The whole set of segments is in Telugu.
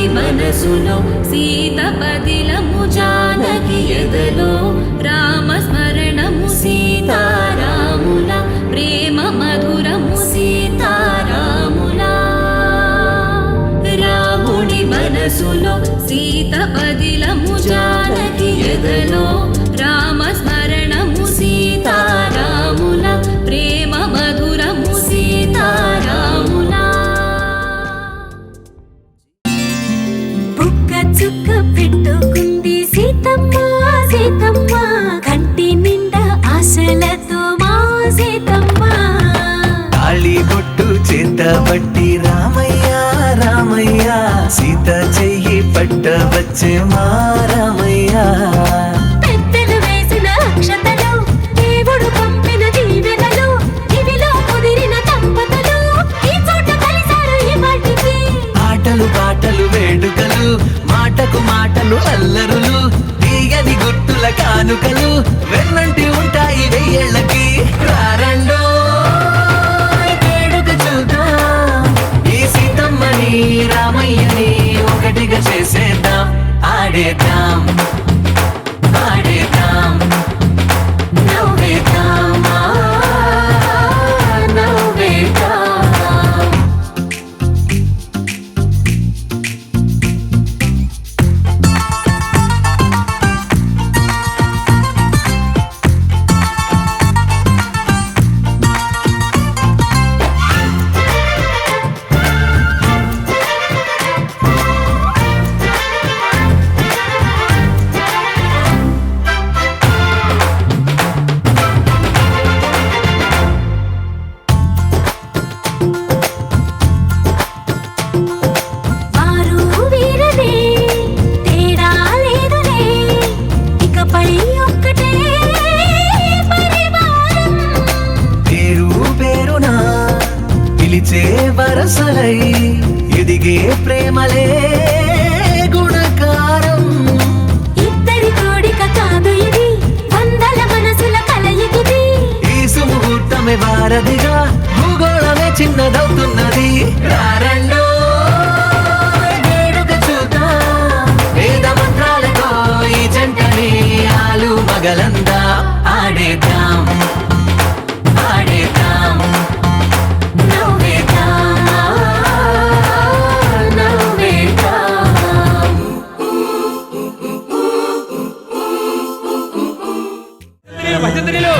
రాముడి మనసులో సీత పదిలము జానకి ఎదలో రామస్మరణము సీతారాముల ప్రేమ మధురము సీతారాముల రాముడి మనసులో సీత పదిలము జానకి ఎదలో రామస్మరణము సీతారాముల ప్రేమ మధురము సీతారాముల బుక్క చుక్క పెట్టుకుంది సీతమ్మ సీతమ్మ కంటి నిండా ఆశలతో మా సీతమ్మ తాళి బొట్టు చేతబట్టి రామయ్య రామయ్య సీత చెయ్యి పట్ట వచ్చే మా రామయ్య పెద్దలు వేసిన అక్షతలు దేవుడు పంపిన దీవెనలు ఇవిలో కుదిరిన దంపతులు ఈ చోట కలిసారు ఈ వాటికి ఆటలు పాటలు వేడుకలు మాటకు మాటలు అల్లరులు తీయని గుర్తుల కానుకలు వెన్నంటి ఉంటాయి వెయ్యేళ్ళకి రారండో వేడుక చూద్దాం ఈ సీతమ్మని రామయ్యని ఒకటిగా చేసేద్దాం ఆడేద్దాం ఆడేద్దాం నవ్వేద్దాం నవ్వేద్దాం వారు వీరనే తేడా లేదులే ఇకపై ఒక్కటే పరివారం పేరు పేరునా పిలిచే వరసలై ఎదిగే ప్రేమలే గుణకారం ఇద్దరి కోడిక కాదు ఇది వందల మనసుల కలయికిది ఈ సుముహూర్తమే వారధిగా భూగోళమే చిన్నదవుతున్నది రారండో వేడుక చూద్దాం వేద మంత్రాలతో ఈ జంటని ఆలు మగలందా ఆడేద్దాం ఆడేద్దాం నవ్వేద్దాం నవ్వేద్దాం భజంత్రిలో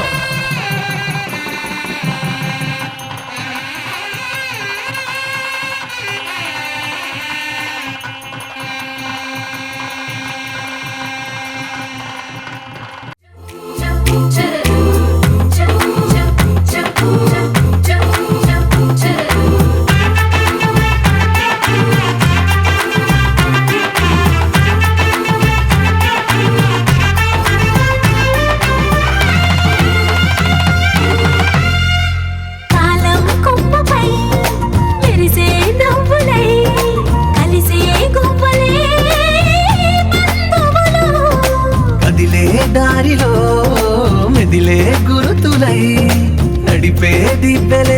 కాలం కొమ్మపై మెరిసే నవ్వులై కలిసే గువ్వలే బంధువులు కదిలే దారిలో మెదిలే గురుతులై నడిపే దిబ్బెలే